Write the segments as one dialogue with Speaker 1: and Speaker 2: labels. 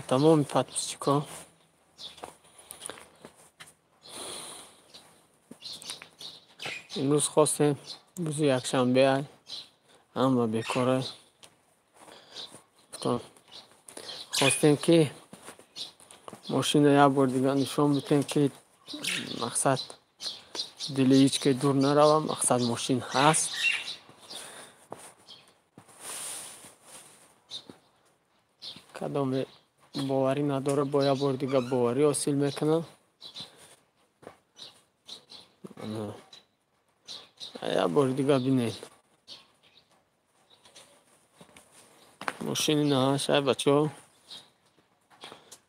Speaker 1: تمام подписчикам. امروز خواستیم روز یکشنبه همه بیکاره خواستیم که ماشین یک بار دیگه نشان بدیم که مقصد دلی هیچ که دور نروم، مقصد ماشین هست. کدام باوری نداره با یک بار دیگه باوری حاصل میکنه. یک بار دیگه بینید ماشین نه شاید بچه ها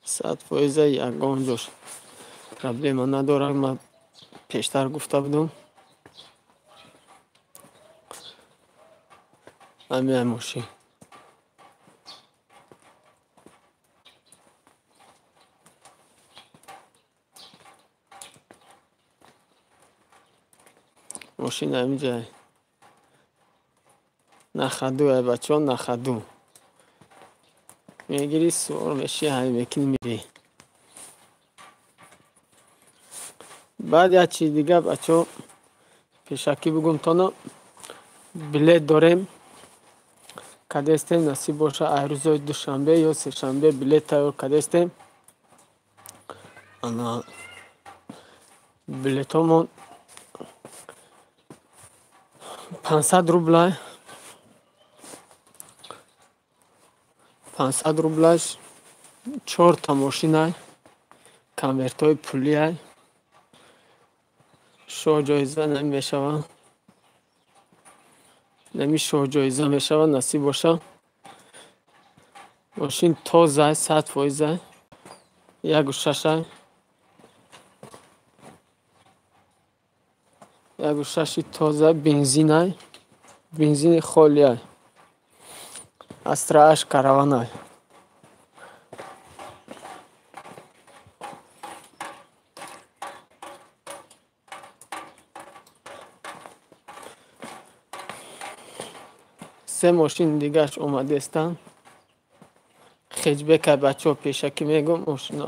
Speaker 1: 100% یکان جاش پرابلم نداره. من پیشتر گفته بودم همین ماشین همین جای نخدو بچه ها نخدو میگیری سوار میشی همین میکنی میری. بعد یک چیز دیگه بچه ها پیشکی بگم تا بلیت داریم کدستیم نصیب باشه ای روزای دوشنبه یا سه شنبه بلیت تیار کدستیم. انا بلیت همون 500 روبل 500 روبلش 4 تا ماشین های کنورت های پولی های شو جایزه نمیشوه شو جایزه میشوه نصیب باشه. ماشین تازه 100% یک و شش یک و شش تازه بنزین های بنزین خالی های استراش کاروان های سه ماشین دیگهش اومده استن خیجبک بچه ها پیشکی میگم ماشین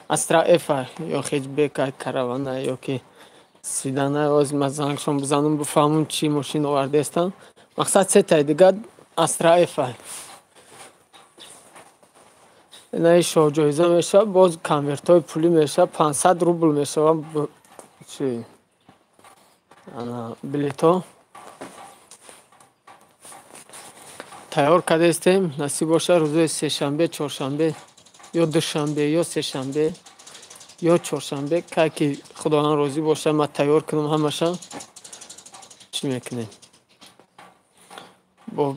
Speaker 1: استرا اف یا خیجبک کاروان یا که سیدن از مزنگشون بزنم بفهمون چی ماشین آورده استن. مقصد سه تا دیگه استرا اف نه شو جایزه میشه باز کنورت های پولی میشه 500 روبل میشه چی انا بلیت ها تیار کرده استیم نصیب باشه روز سه شنبه چهارشنبه یا دوشنبه یا سه شنبه یا چهارشنبه که خداوند راضی باشه ما تیار کنم همشه چی میکنیم با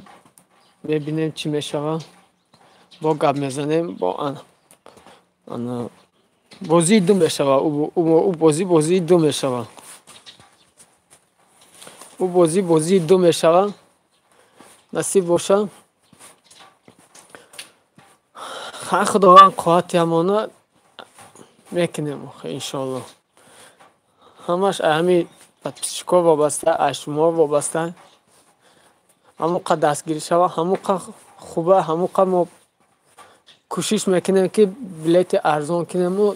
Speaker 1: ببینیم چی میشه با گپ میزنیم با انا بازی دو میشه او بازی دو میشه او بازی دو میشه نصیب باشه خداوند قوت یمانه میکنیم انشالله. همش همین پدپسچیکا وابسته اشما وابسته هموقع دستگیری شوه هموقع خوبه هموقع ما کوشش میکنیم که بلیت ارزان کنیم و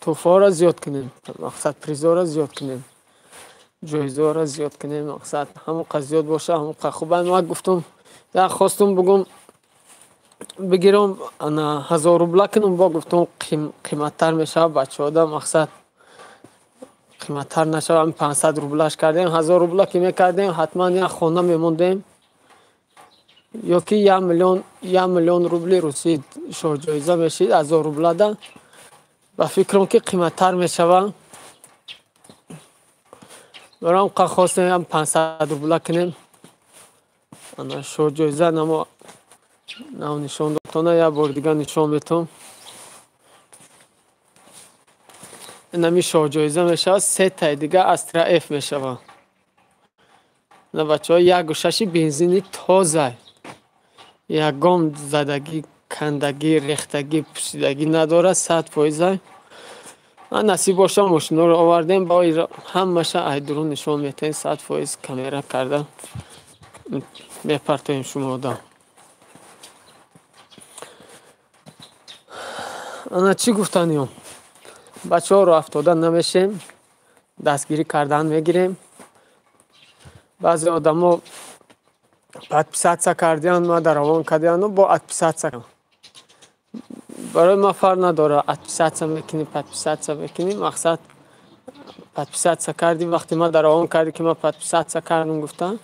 Speaker 1: توفا را زیاد کنیم مقصد پریزا را زیاد کنیم جایزه را زیاد کنیم مقصد هموقع زیاد باشه هموقع خوبه. من گفتم یا خواستم بگم بگیرم 1000 روبل کنم با گفتم قیمت تر میشه بچه ها دا مقصد قیمت تر نشه هم 500 روبلش کردیم 1000 روبل که میکردیم حتما یک خانه میموندیم یا که 1 میلیون روبل رسید شو جایزه میشید 1000 روبل دا با فکرم که قیمت تر میشه برام که خواستیم هم 500 روبل کنیم انا شو جایزه نما نشان دادم یا بار دیگه نشان بدم نمی شو جایزه میشه سه تا دیگه استرا اف میشه نه بچه ها یک و شش بنزینی تازه یکم زدگی کندگی ریختگی پوسیدگی نداره 100%. نصیب باشه ماشین رو آوردیم با همشه ای درون نشان میتین 100% کامera کرده میپرتیم شما دا انا چی گفتنیم؟ بچه ها رو افتادن نمیشیم، دستگیری کردن میگیریم. بعضی آدم ها подписаться کردن ما در روان کردن و با подписаться کردن. برای ما فرق نداره подписаться میکنیم подписаться میکنیم. مقصد подписаться کردیم وقتی ما در روان کردیم که ما подписаться کردیم گفتن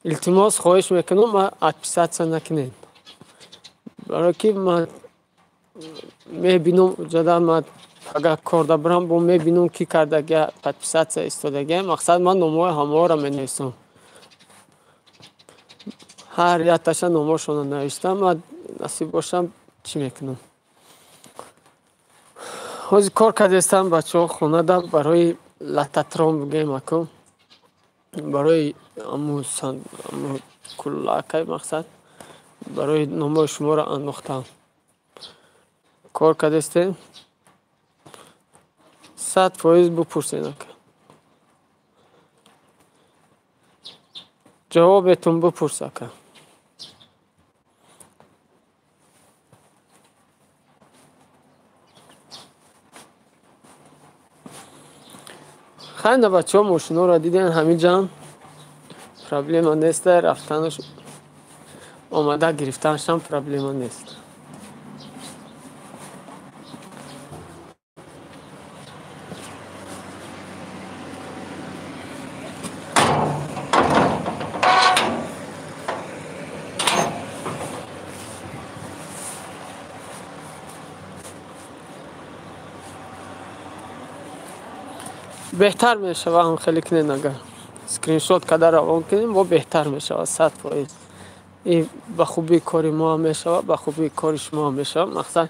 Speaker 1: التماس خواهش میکنم ما подписаться نکنیم. برای که ما میبینم جدا ما اگر کارده برم با میبینم کی کردگی подписаться استادگی. مقصد من نمای همه را مینویسم، هر یتش نماشون نوشتم. من نصیب باشم چی میکنم. حاضر کار کردستم بچه ها خونه دا برای لطترام بگیم اکم برای امو کلاکه مقصد برای نمای شما را انداختم. کار کردستیم 100% بپرسین اکم جوابتون بپرس اکم. خیلی بچه ها ماشینا را دیدین همین جمع پرابلم نیست، رفتنش آمده گرفتنش هم پرابلم نیست. بهتر میشه و هم خیلی کنین اگر اسکرین شات کده روان کنیم و بهتر میشه 100%. این به خوبی کاری ما هم میشه و به خوبی کاری شما هم میشه. مقصد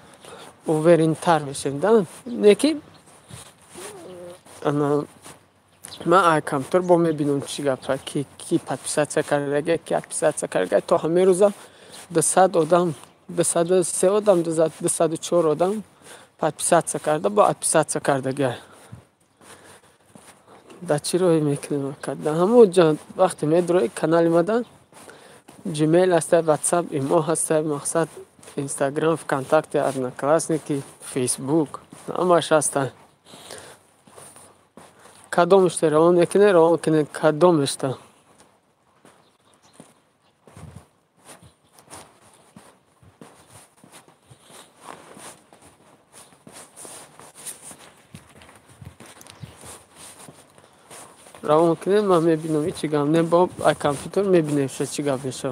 Speaker 1: اوورین تر میشیم نیکی من کمتر با میبینم چی گفته کی подписаться کرده کی подписаться کرده. تا همه روزا 200 آدم 203 آدم 204 آدم подписаться کرده با подписаться کردگی. در چی روی میکنیم کرده همون جان وقتی میدروی کانال مدن جیمیل هسته واتساپ ایمو هسته مقصد اینستاگرام کانتاکت одноклассники فیسبوک همش هسته. کدومش روان میکنه کدومش تا روان کنه. من میبینم چی گم نه با کامپیوتر میبینم چی گم میشه.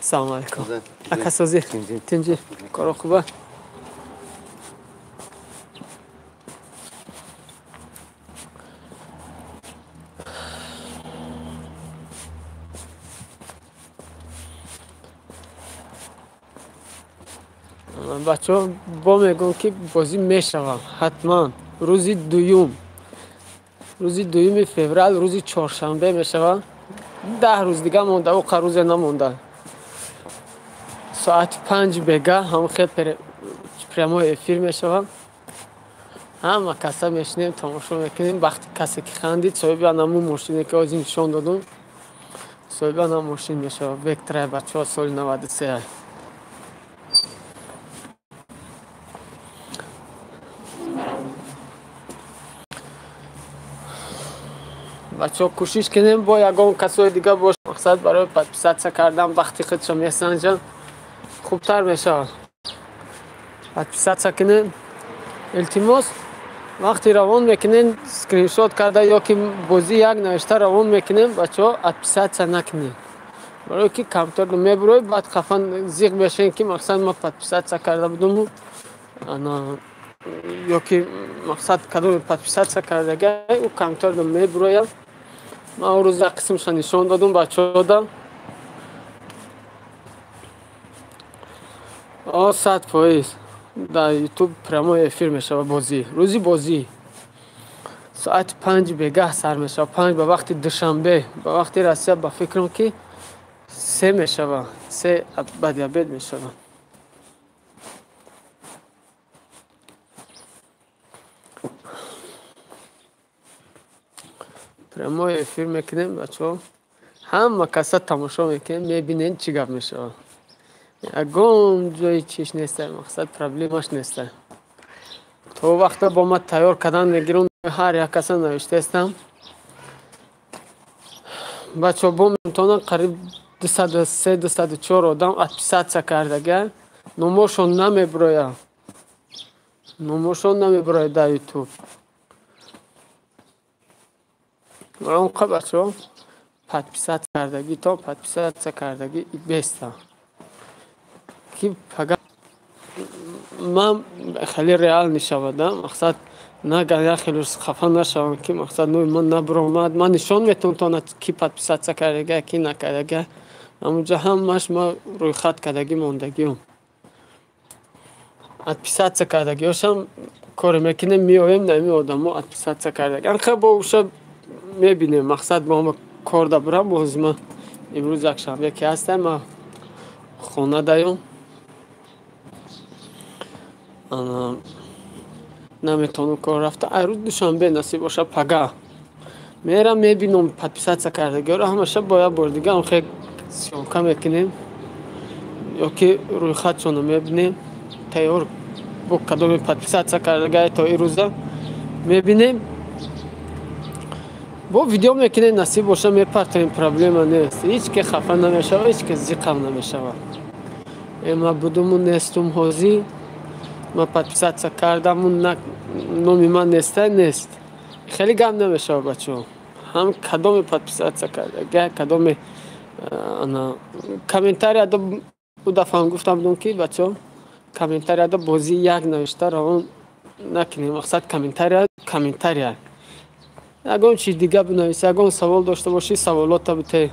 Speaker 1: سلام علیکم اکاسازی تنجی کارو خوبه. بچه ها با میگم که بازی میشوم حتما روزی دویم فوریه روزی چهارشنبه میشوم. 10 روز دیگه مونده و روز نمونده. ساعت 5 بگه هم خیلی پرمای افیر میشوم. همه کسا میشنیم تماشا میکنیم. وقتی کسی که خندید صاحب همون ماشینی که از این نشان دادم صاحب هم ماشین میشه وکتر بچه ها سال 93. بچه ها کوشش کنیم با یگان کسای دیگه باش. مقصد برای подписаться کردن وقتی خودشو میسنجن خوبتر میشه. подписаться کنیم التماس وقتی روان میکنین اسکرین شات کرده یا که بازی یک نوشته روان میکنیم بچه ها подписаться نکنیم. برای که کمتر رو میبروی بعد خفن زیغ بشین که مقصد ما подписаться کرده بودم یا که مقصد کدوم подписаться کرده او کمتر رو میبروی. من اون روز قسمش نشان دادم بچه ها دا 100% در یوتیوب پرمای افیر میشه بازی روزی بازی ساعت 5 بگه سر میشه. 5 به وقت دوشنبه به وقت رسیه با فکرم که سه میشوه، سه با دیابت میشوه. پرمو افیر میکنیم بچه ها، همه کسا تماشا میکنیم میبینین چی گپ میشوه. اگون جای چیش نیسته، مقصد پرابلیمش نیسته. تو وقتا با ما تیار کردن میگیرون هر یک کسا نوشته استم. بچه ها با میتونن قریب 203-204 آدم اتپیساتسیا کردگه نموشون نمیبرویه، نموشون نمیبرویه در یوتیوب. و اونقا بچه ها پادپیسات کردگی تا پادپیسات کردگی بیسته که فقط من خیلی ریال نشودم، مقصد نه خیلی خفه نشوم که مقصد نوی من نبرومد، من نشان میتونم کی پادپیسات کردگه کی نکردگه. همونجا همش ما روی خط کردگی موندگیم. پادپیسات کردگی هاشم کار میکنیم میایم نمی آدم ما پادپیسات کردگی انخه با اوشا میبینیم. مقصد با ما کار دارم باز ما امروز یک شنبه که هستم ما خونه داریم نمیتونم کار رفته. روز دوشنبه نصیب باشه پگاه میرم میبینم پادپیسات کردگی رو همشه باید بار دیگه خیلی سیانکه میکنیم یا که روی خطشون میبینیم تیار با کدام پادپیسات کردگی تا این روزه میبینیم با ویدیو میکنیم نصیب باشه میپرتیم. پرابلم نیست، هیچ که خفه نمیشه، هیچ که زیقم نمیشه. ما بودمون نیستم حاضی ما پادپیسات کردم اون نومی من نیست خیلی گم نمیشه بچه ها. هم کدام پادپیسات کرده کدام کامنتاری ادا او دفعه هم گفتم دون که بچه ها کامنتاری ادا بازی یک نوشته را اون نکنیم. مقصد کامنتاری اگه چیز دیگه بنویسی، اگه سوال داشته باشی سوالات تا بته.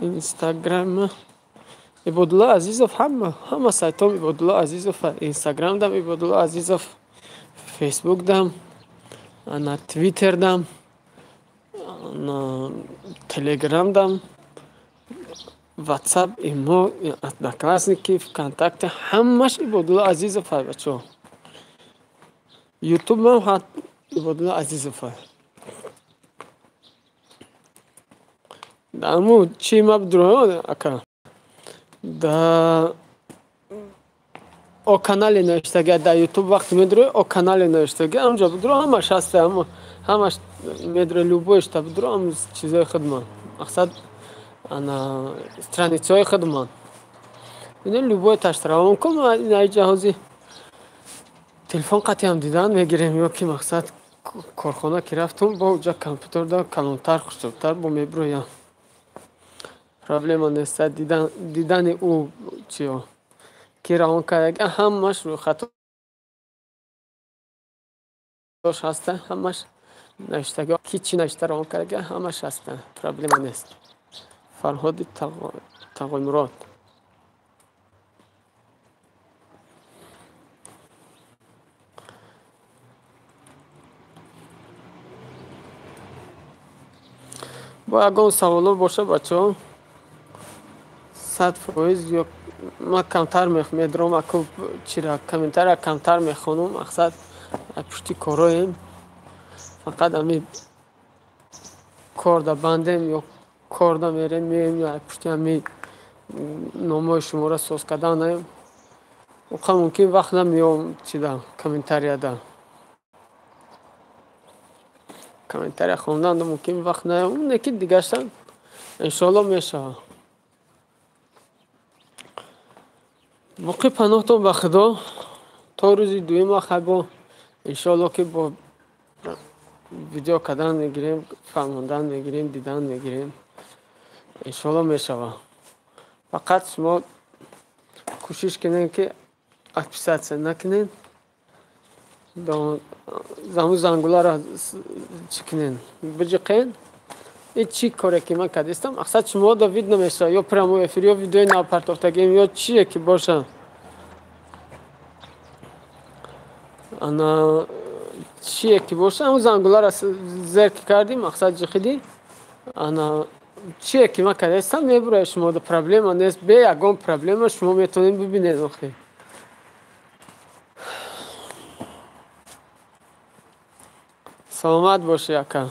Speaker 1: اینستاگرام عبدالله عزیزوف همه سایت هم عبدالله عزیزوف، اینستاگرام دم عبدالله عزیزوف، فیسبوک دم، انا تویتر دم، انا تلگرام دم، واتساپ، ایمو، ادناکلاسنیکی، کانتاکت همش عبدالله عزیزوف بچه. یوتیوب هم عبدالله عزیزوف. دامو چی مبدرو اکا دا او کانال نوشتگی در یوتیوب وقتی میدروی او کانال نوشتگی همجا بدرو همش هسته، همش میدروی لوبوش تا بدرو هم چیزای خدمان مقصد انا استرانیچای خدمان اینه لوبوی تشتراوان کن. این ای جهازی تلفن قطعی هم دیدن میگیریم یا که مقصد کارخانه که رفتم با اونجا کامپیوتر دا کلانتر خوشتر با میبرویم. پرابلم نیست دیدن او چیو که روان کرده همش رو خطاش هسته، همش نوشتگاه کی چی نوشته روان کرده همش هسته. پرابلم نیست. فرهاد تقویمرات با اگه سوالا باشه بچه ها 100% یا ما کمتر میدرم اکو چرا کامنتر کمتر میخونم. مقصد پشتی کارایم فقط امی کار دا بندیم یا کار دا میریم میم یا پشتی امی نامه شما را سوز کردن نیم و ممکن وقت نمیام چی دا کامنتری دا کامنتری خوندن دا ممکن وقت نیم اون یکی دیگه شن انشالله میشه. موقع پناهتون به خدا تا روزی دویم خبا انشالله که با ویدیو کردن میگیریم، فهموندن میگیریم، دیدن میگیریم انشالله میشوه. فقط شما کوشش کنین که پادپیسات نکنین، زمو زنگوله را چکنین بجقین. این چی کاری که من کردستم مقصد شما دا وید نمیشه یا پرمو افیر یا ویدیوی ناپرتافتگیم یا چیه که باشه انا چیه که باشه همون زنگوله را زرک کردیم مقصد جخیدی انا چیه که ما کرده استم میبره شما دو پرابلم نیست به یکم پرابلم شما میتونید ببینید آخه سلامت باشه یکم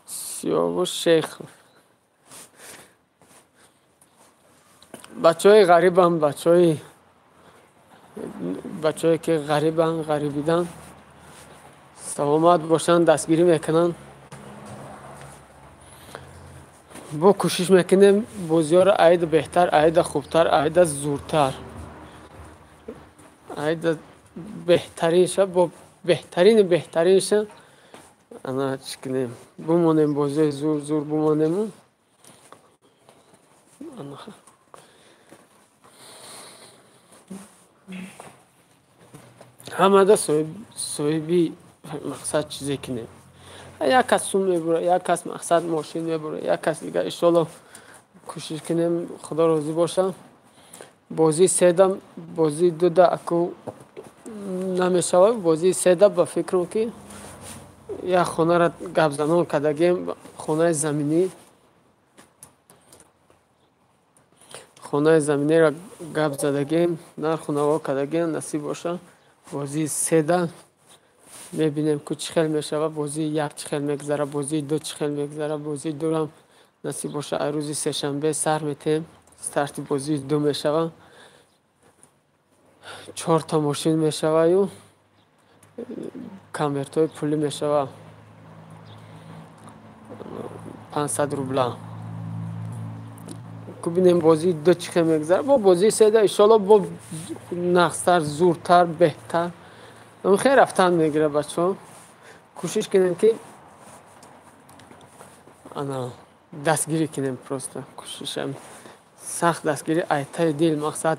Speaker 1: سیاوش شیخ بچه های غریب هم بچه هایی که غریب هم غریبیدن سلامت باشن دستگیری میکنن با کوشش میکنیم بازی ها را عید بهتر عید خوبتر عید زورتر عید بهترینش با بهترینش انا چی کنیم بمانیم بازی زور بمانیم همه دا صاحبی مقصد چیزی کنیم یک کس سوم میبره یک کس مقصد ماشین میبره یک کس دیگه انشالله کوشش کنیم خدا راضی باشه بازی سه بازی دو اکو نمیشه بازی سه با فکرم که یک خانه را گپ زنان کردگیم خانه زمینی را گپ زدگیم در خانه ها کردگیم نصیب باشه بازی سه میبینیم که چی خیل میشه بازی یک چی خیل میگذره بازی دو چی خیل میگذره بازی دو هم نصیب باشه روز سه شنبه سر میتیم استارت بازی دو میشه 4 تا ماشین میشه و کامرتای پولی میشه 500 روبلا که بینیم بازی دو چی خیل میگذره با بازی سه انشالله با نقصتر زورتر بهتر خیلی رفتن میگیره بچه ها کوشش کنیم که انا دستگیری کنیم پروسته کوششم سخت دستگیری ایتای دیل مقصد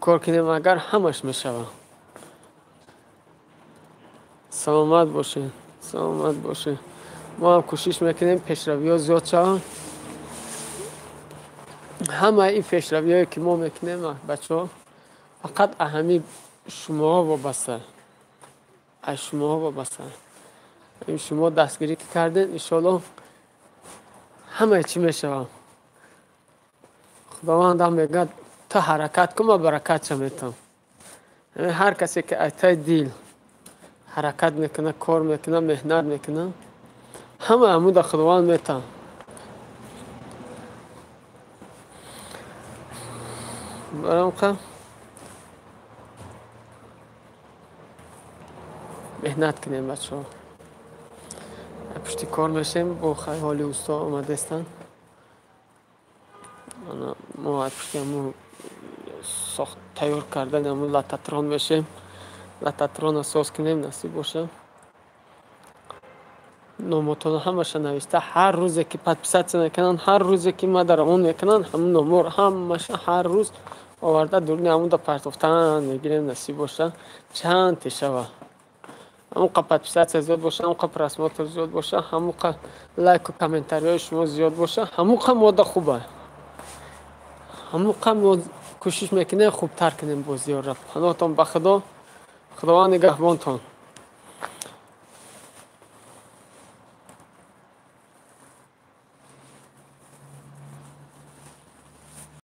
Speaker 1: کار کنیم اگر همش میشه سلامت باشه ما هم کوشش میکنیم پیشروی ها زیاد شد همه این پیشروی هایی که ما میکنیم بچه ها فقط اهمی شما وابسته این شما دستگیری که کردین انشالله همه چی میشه خداوند هم میگه تا حرکت کن و برکت چه میتون هر کسی که ایتای دیل حرکت میکنه کار میکنه مهنت میکنه همه عمود خداوند میتون برام که مهنت کنیم بچه ها پشتی کار میشیم با حالی اوستا آمده استن ما پشتی همون ساخت تیار کردن همون لطتران میشیم لطتران اساس کنیم نصیب باشه نامتون همشه نوشته هر روزی که پسات میکنن هر روزی که ما در اون میکنن همون نمور همشه هر روز آورده دورنی همون دا پرتفتن میگیریم نصیب باشه چند تیشه همون قپت پسات زیاد باشه همون قپ رسمات زیاد باشه همون قپ لایک و کامنتاری های شما زیاد باشه همون قپ ماده خوبه همون قپ ما کوشش میکنیم خوبتر کنیم بازی ها را پناهتان به خداوند نگهبانتان